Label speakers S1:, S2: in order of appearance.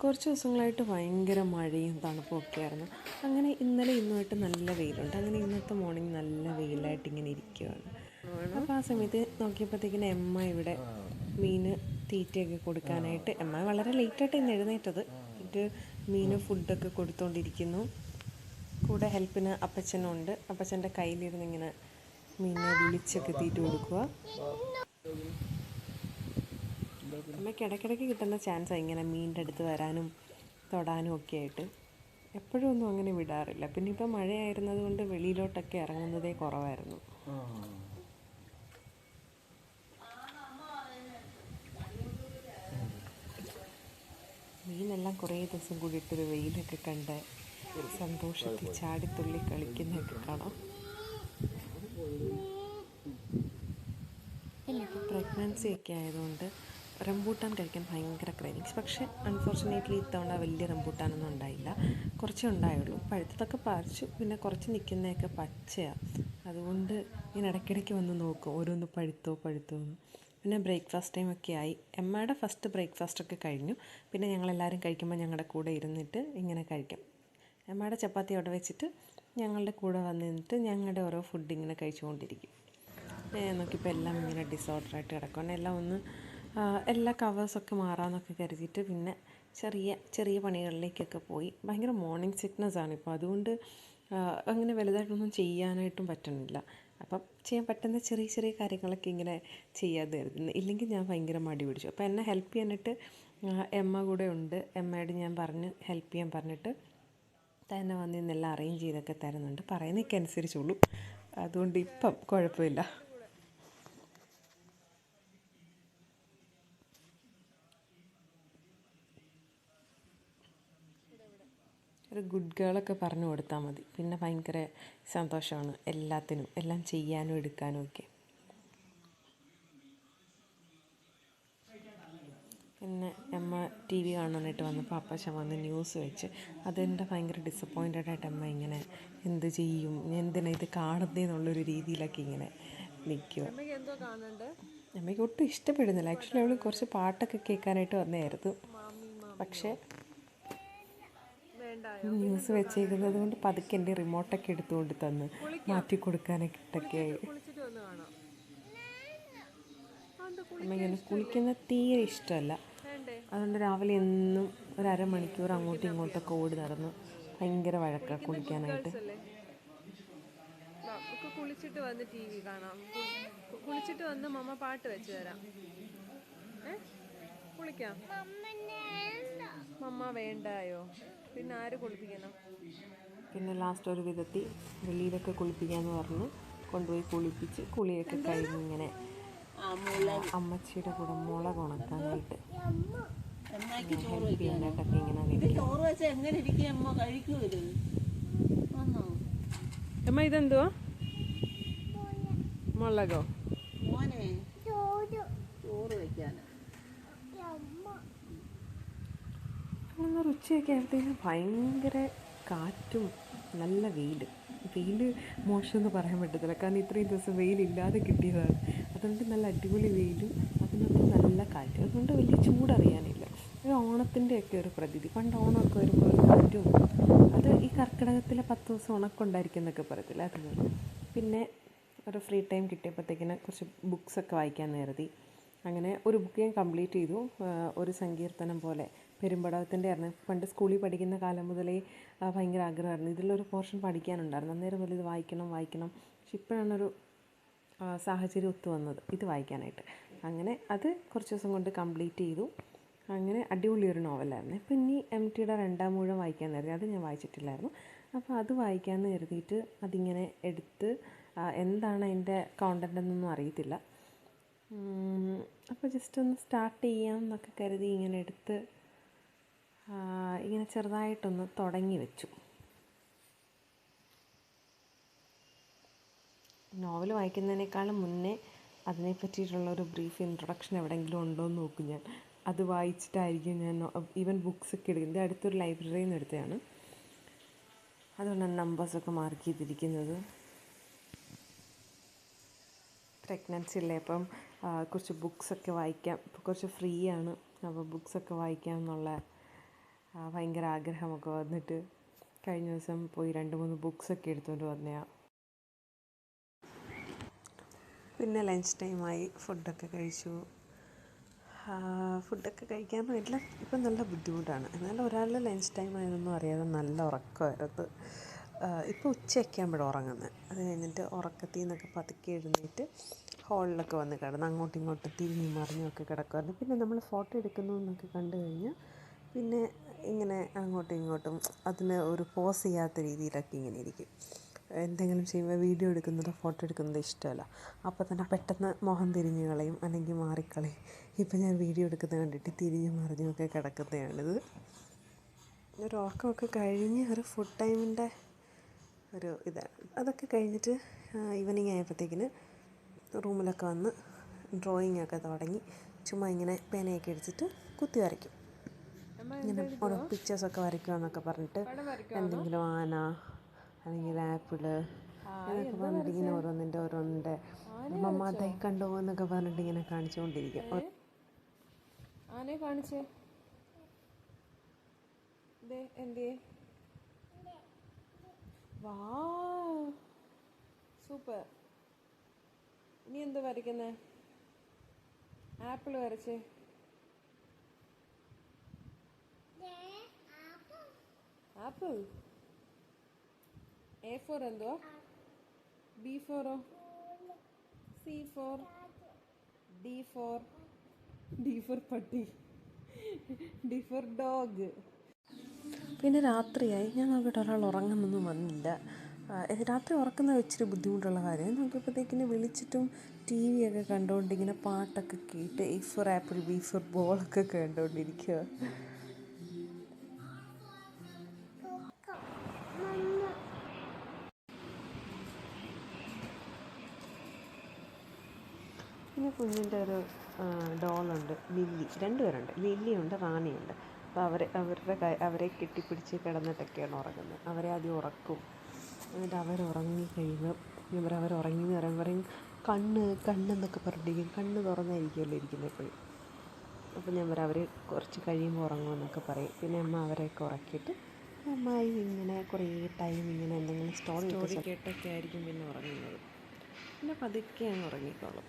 S1: കുറച്ച് ദിവസങ്ങളായിട്ട് ഭയങ്കര മഴയും തണുപ്പും ഒക്കെ ആയിരുന്നു. അങ്ങനെ ഇന്നലെ ഇന്നുമായിട്ട് നല്ല വെയിലുണ്ട്. അങ്ങനെ ഇന്നത്തെ മോർണിംഗ് നല്ല വെയിലായിട്ട് ഇങ്ങനെ ഇരിക്കുകയാണ്. അപ്പോൾ ആ സമയത്ത് നോക്കിയപ്പോഴത്തേക്കിന് എമ്മ ഇവിടെ മീൻ തീറ്റയൊക്കെ കൊടുക്കാനായിട്ട്, എമ്മ വളരെ ലേറ്റായിട്ട് ഇന്ന് എഴുന്നേറ്റത്, എന്നിട്ട് മീൻ ഫുഡൊക്കെ കൊടുത്തുകൊണ്ടിരിക്കുന്നു. കൂടെ ഹെൽപ്പിന് അപ്പച്ചനും ഉണ്ട്. അപ്പച്ചൻ്റെ കയ്യിലിരുന്ന് ഇങ്ങനെ മീനിനെ വിളിച്ചൊക്കെ തീറ്റ കൊടുക്കുക. അമ്മയ്ക്ക് ഇടയ്ക്കിടയ്ക്ക് കിട്ടുന്ന ചാൻസാണ് ഇങ്ങനെ മീനിൻ്റെ അടുത്ത് വരാനും തൊടാനും ഒക്കെ ആയിട്ട്. എപ്പോഴും ഒന്നും അങ്ങനെ വിടാറില്ല. പിന്നെ ഇപ്പം മഴയായിരുന്നത് കൊണ്ട് വെളിയിലോട്ടൊക്കെ ഇറങ്ങുന്നതേ കുറവായിരുന്നു. മീനെല്ലാം കുറേ ദിവസം കൂടിയിട്ടൊരു വെയിലൊക്കെ കണ്ട് സന്തോഷത്തിൽ ചാടിത്തുള്ളി കളിക്കുന്നതൊക്കെ കാണാം. പിന്നെ ഇപ്പോൾ പ്രഗ്നൻസി ഒക്കെ ആയതുകൊണ്ട് റംബൂട്ടാൻ കഴിക്കാൻ ഭയങ്കര ക്രേവിങ്സ്. പക്ഷേ അൺഫോർച്ചുനേറ്റ്ലി ഇത്തവണ വലിയ റംബൂട്ടാനൊന്നും ഉണ്ടായില്ല. കുറച്ചേ ഉണ്ടായുള്ളൂ. പഴുത്തതൊക്കെ പറിച്ചു, പിന്നെ കുറച്ച് നിൽക്കുന്നതൊക്കെ പച്ചയാണ്. അതുകൊണ്ട് ഇങ്ങനെ ഇടയ്ക്കിടയ്ക്ക് വന്ന് നോക്കും ഓരോന്ന് പഴുത്തോ എന്ന്. പിന്നെ ബ്രേക്ക്ഫാസ്റ്റ് ടൈമൊക്കെ ആയി. എമ്മയുടെ ഫസ്റ്റ് ബ്രേക്ക്ഫാസ്റ്റൊക്കെ കഴിഞ്ഞു. പിന്നെ ഞങ്ങളെല്ലാവരും കഴിക്കുമ്പോൾ ഞങ്ങളുടെ കൂടെ ഇരുന്നിട്ട് ഇങ്ങനെ കഴിക്കും. എമ്മയുടെ ചപ്പാത്തി അവിടെ വെച്ചിട്ട് ഞങ്ങളുടെ കൂടെ വന്ന് നിന്നിട്ട് ഞങ്ങളുടെ ഓരോ ഫുഡ് ഇങ്ങനെ കഴിച്ചുകൊണ്ടിരിക്കും. നോക്കിയപ്പോൾ എല്ലാം ഇങ്ങനെ ഡിസോർഡറായിട്ട് കിടക്കുകയാണ്. എല്ലാം ഒന്ന് എല്ലാ കവേഴ്സൊക്കെ മാറാമെന്നൊക്കെ കരുതിയിട്ട് പിന്നെ ചെറിയ പണികളിലേക്കൊക്കെ പോയി. ഭയങ്കര മോർണിംഗ് സിക്നസ്സാണ് ഇപ്പോൾ. അതുകൊണ്ട് അങ്ങനെ വലുതായിട്ടൊന്നും ചെയ്യാനായിട്ടും പറ്റുന്നില്ല. അപ്പം ചെയ്യാൻ പറ്റുന്ന ചെറിയ കാര്യങ്ങളൊക്കെ ഇങ്ങനെ ചെയ്യാതെ കരുതുന്നു. ഇല്ലെങ്കിൽ ഞാൻ ഭയങ്കര മടി പിടിച്ചു. അപ്പോൾ എന്നെ ഹെൽപ്പ് ചെയ്യാനായിട്ട് എമ്മ കൂടെ ഉണ്ട്. എമ്മയോട് ഞാൻ ഹെൽപ്പ് ചെയ്യാൻ പറഞ്ഞിട്ട് തന്നെ വന്ന് ഇന്നെല്ലാം അറേഞ്ച് ചെയ്തൊക്കെ തരുന്നുണ്ട്. പറയുന്നതൊക്കെ അനുസരിച്ചുള്ളൂ. അതുകൊണ്ട് ഇപ്പം കുഴപ്പമില്ല. ഒരു ഗുഡ് ഗേളൊക്കെ പറഞ്ഞു കൊടുത്താൽ മതി. പിന്നെ ഭയങ്കര സന്തോഷമാണ് എല്ലാത്തിനും, എല്ലാം ചെയ്യാനും എടുക്കാനും ഒക്കെ. പിന്നെ അമ്മ ടി വി കാണാനായിട്ട് വന്നപ്പോൾ അപ്പച്ചൻ വന്ന് ന്യൂസ് വെച്ച്. അതെൻ്റെ ഭയങ്കര ഡിസപ്പോയിൻറ്റഡായിട്ട് അമ്മ ഇങ്ങനെ എന്ത് ചെയ്യും, എന്തിനാ ഇത് കാണുന്നതെന്നുള്ളൊരു രീതിയിലൊക്കെ ഇങ്ങനെ നിൽക്കുക. അമ്മയ്ക്ക് ഒട്ടും ഇഷ്ടപ്പെടുന്നില്ല. ആക്ച്വലി അവൾ കുറച്ച് പാട്ടൊക്കെ കേൾക്കാനായിട്ട് വന്നതായിരുന്നു. പക്ഷേ ന്യൂസ് വെച്ചേക്കുന്നത് കൊണ്ട് പതുക്കെ എൻ്റെ റിമോട്ടൊക്കെ എടുത്തുകൊണ്ട് തന്ന് മാറ്റി കൊടുക്കാനായിട്ടൊക്കെ ആയി. അമ്മയ്ക്ക് കുളിക്കുന്ന തീരെ ഇഷ്ടമല്ല. അതുകൊണ്ട് രാവിലെ എന്നും ഒരു അരമണിക്കൂർ അങ്ങോട്ടും ഇങ്ങോട്ടൊക്കെ ഓടി നടന്ന് ഭയങ്കര വഴക്കാണ് കുളിക്കാനായിട്ട്.
S2: കുളിച്ചിട്ട് വന്ന് ടി വി കാണാം. കുളിച്ചിട്ട് വന്ന് മമ്മ പാട്ട് വെച്ച് തരാം. കുളിക്കാം. മമ്മ വേണ്ടായോ? പിന്നെ ആര് കുളിപ്പിക്കണം?
S1: പിന്നെ ലാസ്റ്റ് ഒരു വിധത്തിൽ വെളിയിലൊക്കെ കുളിപ്പിക്കാമെന്ന് പറഞ്ഞ് കൊണ്ടുപോയി കുളിപ്പിച്ച് കുളിയൊക്കെ കഴിഞ്ഞ് ഇങ്ങനെ അമ്മച്ചിയുടെ കൂടെ മുളക് ഉണക്കാനായിട്ട് ഹെൽപ്പ് ചെയ്യാനായിട്ടൊക്കെ ഇങ്ങനെ
S2: അമ്മ ഇതെന്തുവാ? മുളകോ? ചോറ് വയ്ക്കാനാ.
S1: അങ്ങനെ ഉച്ചയൊക്കെ ആയപ്പോഴത്തേക്കും ഭയങ്കര കാറ്റും നല്ല വെയിൽ മോശമെന്ന് പറയാൻ പറ്റത്തില്ല. കാരണം ഇത്രയും ദിവസം വെയിലില്ലാതെ കിട്ടിയതാണ്. അതുകൊണ്ട് നല്ല അടിപൊളി വെയിലും അതിനൊക്കെ നല്ല കാറ്റും. അതുകൊണ്ട് വലിയ ചൂടറിയാനില്ല. ഒരു ഓണത്തിൻ്റെയൊക്കെ ഒരു പ്രതീതി. പണ്ട് ഓണമൊക്കെ വരുമ്പോൾ ഒരു കാറ്റും, അത് ഈ കർക്കിടകത്തിലെ 10 ദിവസം ഉണക്കുണ്ടായിരിക്കും എന്നൊക്കെ പറയത്തില്ല, അതുപോലെ. പിന്നെ ഒരു ഫ്രീ ടൈം കിട്ടിയപ്പോഴത്തേക്കിന് കുറച്ച് ബുക്സൊക്കെ വായിക്കാൻ കരുതി. അങ്ങനെ ഒരു ബുക്ക് ഞാൻ കംപ്ലീറ്റ് ചെയ്തു. ഒരു സങ്കീർത്തനം പോലെ, പെരുമ്പടവത്തിൻ്റെ ആയിരുന്നു. പണ്ട് സ്കൂളിൽ പഠിക്കുന്ന കാലം മുതലേ ഭയങ്കര ആഗ്രഹമായിരുന്നു ഇതിലൊരു പോർഷൻ പഠിക്കാനുണ്ടായിരുന്നു. അന്നേരം മുതൽ ഇത് വായിക്കണം. പക്ഷെ ഇപ്പോഴാണൊരു സാഹചര്യം ഒത്തു വന്നത് ഇത് വായിക്കാനായിട്ട്. അങ്ങനെ അത് കുറച്ച് ദിവസം കൊണ്ട് കംപ്ലീറ്റ് ചെയ്തു. അങ്ങനെ അടിപൊളിയൊരു നോവലായിരുന്നു. ഇപ്പം ഇനി MTയുടെ 2-ാം ഊഴം വായിക്കാൻ കരുതി. അത് ഞാൻ വായിച്ചിട്ടില്ലായിരുന്നു. അപ്പോൾ അത് വായിക്കാമെന്ന് കരുതിയിട്ട് അതിങ്ങനെ എടുത്ത്, എന്താണ് അതിൻ്റെ കോണ്ടൻ്റ് എന്നൊന്നും അറിയത്തില്ല. അപ്പോൾ ജസ്റ്റ് ഒന്ന് സ്റ്റാർട്ട് ചെയ്യാം എന്നൊക്കെ കരുതി ഇങ്ങനെ എടുത്ത് ഇങ്ങനെ ചെറുതായിട്ടൊന്ന് തുടങ്ങി വെച്ചു. നോവൽ വായിക്കുന്നതിനേക്കാളും മുന്നേ അതിനെ പറ്റിയിട്ടുള്ളൊരു ബ്രീഫ് ഇൻട്രൊഡക്ഷൻ എവിടെയെങ്കിലും ഉണ്ടോ എന്ന് നോക്കും ഞാൻ. അത് വായിച്ചിട്ടായിരിക്കും ഞാൻ ഈവൻ ബുക്സൊക്കെ എടുക്കുന്നത്. അടുത്തൊരു ലൈബ്രറിയിൽ നിന്ന് എടുത്തതാണ്. അതുകൊണ്ടാണ് നമ്പേഴ്സൊക്കെ മാർക്ക് ചെയ്തിരിക്കുന്നത്. പ്രഗ്നൻസി അല്ലേ, അപ്പം കുറച്ച് ബുക്സൊക്കെ വായിക്കാം. ഇപ്പോൾ കുറച്ച് ഫ്രീ ആണ്, അപ്പോൾ ബുക്സൊക്കെ വായിക്കാം എന്നുള്ള ഭയങ്കര ആഗ്രഹമൊക്കെ വന്നിട്ട് കഴിഞ്ഞ ദിവസം പോയി 2-3 ബുക്സൊക്കെ എടുത്തുകൊണ്ട് വന്നതാണ്. പിന്നെ ലഞ്ച് ടൈമായി, ഫുഡൊക്കെ കഴിച്ചു. ഫുഡൊക്കെ കഴിക്കാമെന്ന് വീട്ടിൽ ഇപ്പം നല്ല ബുദ്ധിമുട്ടാണ്. എന്നാലും ഒരാൾ ലഞ്ച് ടൈം ആയതൊന്നും അറിയാതെ നല്ല ഉറക്കമായിരുന്നു. ഇപ്പോൾ ഉച്ചയൊക്കെ ആകുമ്പോഴാണ് ഉറങ്ങുന്നത്. അത് കഴിഞ്ഞിട്ട് ഉറക്കത്തിൽ നിന്നൊക്കെ പതുക്കെ എഴുന്നേറ്റ് ഹോളിലൊക്കെ വന്ന് കിടന്ന് അങ്ങോട്ടും ഇങ്ങോട്ടും തിരിഞ്ഞും മറിഞ്ഞുമൊക്കെ കിടക്കുമായിരുന്നു. പിന്നെ നമ്മൾ ഫോട്ടോ എടുക്കുന്നു എന്നൊക്കെ കണ്ടു കഴിഞ്ഞാൽ പിന്നെ ഇങ്ങനെ അങ്ങോട്ടും ഇങ്ങോട്ടും അതിന് ഒരു പോസ് ചെയ്യാത്ത രീതിയിലൊക്കെ ഇങ്ങനെ ഇരിക്കും. എന്തെങ്കിലും ചെയ്യുമ്പോൾ വീഡിയോ എടുക്കുന്നതോ ഫോട്ടോ എടുക്കുന്നതോ ഇഷ്ടമല്ല. അപ്പോൾ തന്നെ പെട്ടെന്ന് മുഖം തിരിഞ്ഞ് കളയും, അല്ലെങ്കിൽ മാറിക്കളയും. ഇപ്പം ഞാൻ വീഡിയോ എടുക്കുന്നത് കണ്ടിട്ട് തിരിഞ്ഞും മറിഞ്ഞുമൊക്കെ കിടക്കുന്നതാണിത്. ഒരു ഉറക്കമൊക്കെ കഴിഞ്ഞ് ഒരു ഫുഡ് ടൈമിൻ്റെ ഒരു ഇതാണ്. അതൊക്കെ കഴിഞ്ഞിട്ട് ഈവനിങ് ആയപ്പോഴത്തേക്കിന് റൂമിലൊക്കെ വന്ന് ഡ്രോയിങ്ങൊക്കെ തുടങ്ങി. ചുമ്മാ ഇങ്ങനെ പേനയൊക്കെ എടുത്തിട്ട് കുത്തി വരയ്ക്കും. ഇങ്ങനെ ഓരോ പിക്ചേഴ്സൊക്കെ വരയ്ക്കുക എന്നൊക്കെ പറഞ്ഞിട്ട് എന്തെങ്കിലും ആന അല്ലെങ്കിൽ ആപ്പിള് എന്നൊക്കെ പറഞ്ഞിട്ട് ഇങ്ങനെ ഓരോന്നിൻ്റെ മമ്മ ദൈ കണ്ടോ എന്നൊക്കെ പറഞ്ഞിട്ട് ഇങ്ങനെ കാണിച്ചുകൊണ്ടിരിക്കും.
S2: ആനയെ കാണിച്ചേ എന്തേ? വാവ്, സൂപ്പർ. ഇനി എന്ത് വരയ്ക്കുന്നേ? ആപ്പിൾ വരച്ചേ. ആപ്പിൾ. A for എന്തുവാ? B ഫോറോ? C for? D for? D for പട്ടി. D for dog. പിന്നെ രാത്രിയായി. ഞാൻ നോക്കിയിട്ട് ഒരാൾ ഉറങ്ങുന്നൊന്നും വന്നില്ല. രാത്രി ഉറക്കുന്നത് ഇച്ചിരി ബുദ്ധിമുട്ടുള്ള കാര്യം. നോക്കിയപ്പോഴത്തേക്കിന് വിളിച്ചിട്ടും TV ഒക്കെ കണ്ടുകൊണ്ട് ഇങ്ങനെ പാട്ടൊക്കെ കേട്ട് A for apple B for ബോളൊക്കെ കണ്ടുകൊണ്ടിരിക്കുക. പിന്നെ കുഞ്ഞിൻ്റെ ഒരു ഡോളുണ്ട്, ലില്ലി. 2 പേരുണ്ട്, ലില്ലിയുണ്ട് റാണിയുണ്ട്. അപ്പോൾ അവരെ കെട്ടിപ്പിടിച്ച് കിടന്നിട്ടൊക്കെയാണ് ഉറങ്ങുന്നത്. അവരെ ആദ്യം ഉറക്കും. എന്നിട്ട് അവരുറങ്ങി കഴിയുമ്പോൾ അവരുറങ്ങി എന്ന് പറയുമ്പോൾ കണ്ണെന്നൊക്കെ പറഞ്ഞിരിക്കും. കണ്ണ് തുറന്നായിരിക്കുമല്ലോ ഇരിക്കുന്നത് എപ്പോഴും. അപ്പോൾ ഞാൻ അവർ കുറച്ച് കഴിയുമ്പോൾ ഉറങ്ങുമെന്നൊക്കെ പറയും. പിന്നെ അമ്മ അവരെയൊക്കെ ഉറക്കിയിട്ട് അമ്മായി ഇങ്ങനെ കുറേ ടൈം ഇങ്ങനെ എന്തെങ്കിലും സ്റ്റോറി കേട്ടൊക്കെ ആയിരിക്കും പിന്നെ ഉറങ്ങുന്നത്. പിന്നെ പതുക്കെ അങ്ങ് ഉറങ്ങിക്കോളും.